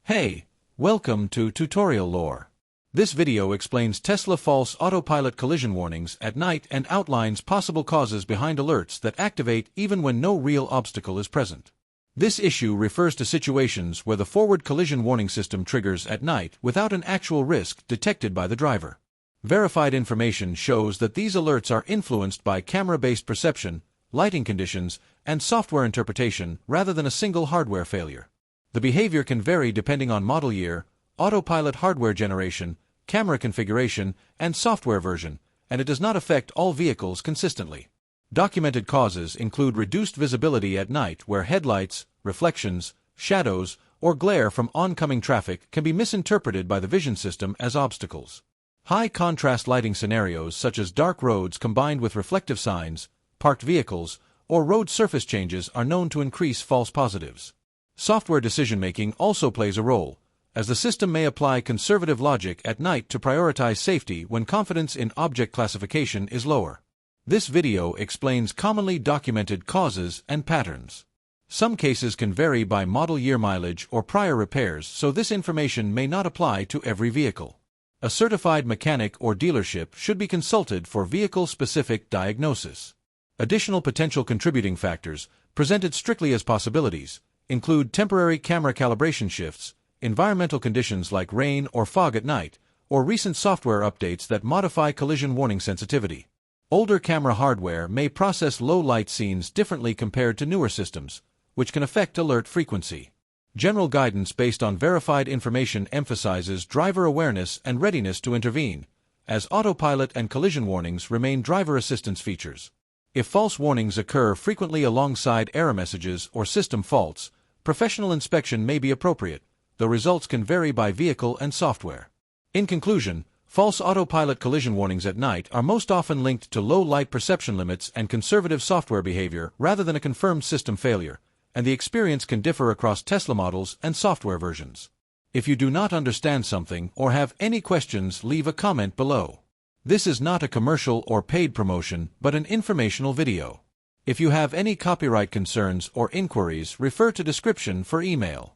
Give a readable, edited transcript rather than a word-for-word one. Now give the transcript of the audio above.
Hey, welcome to Tutorial Lore. This video explains Tesla false autopilot collision warnings at night and outlines possible causes behind alerts that activate even when no real obstacle is present. This issue refers to situations where the forward collision warning system triggers at night without an actual risk detected by the driver. Verified information shows that these alerts are influenced by camera-based perception, lighting conditions, and software interpretation rather than a single hardware failure. The behavior can vary depending on model year, autopilot hardware generation, camera configuration, and software version, and it does not affect all vehicles consistently. Documented causes include reduced visibility at night where headlights, reflections, shadows, or glare from oncoming traffic can be misinterpreted by the vision system as obstacles. High-contrast lighting scenarios such as dark roads combined with reflective signs, parked vehicles, or road surface changes are known to increase false positives. Software decision-making also plays a role, as the system may apply conservative logic at night to prioritize safety when confidence in object classification is lower. This video explains commonly documented causes and patterns. Some cases can vary by model year mileage or prior repairs, so this information may not apply to every vehicle. A certified mechanic or dealership should be consulted for vehicle-specific diagnosis. Additional potential contributing factors, presented strictly as possibilities, include temporary camera calibration shifts, environmental conditions like rain or fog at night, or recent software updates that modify collision warning sensitivity. Older camera hardware may process low-light scenes differently compared to newer systems, which can affect alert frequency. General guidance based on verified information emphasizes driver awareness and readiness to intervene, as autopilot and collision warnings remain driver assistance features. If false warnings occur frequently alongside error messages or system faults, professional inspection may be appropriate, though results can vary by vehicle and software. In conclusion, false autopilot collision warnings at night are most often linked to low light perception limits and conservative software behavior rather than a confirmed system failure, and the experience can differ across Tesla models and software versions. If you do not understand something or have any questions, leave a comment below. This is not a commercial or paid promotion, but an informational video. If you have any copyright concerns or inquiries, refer to description for email.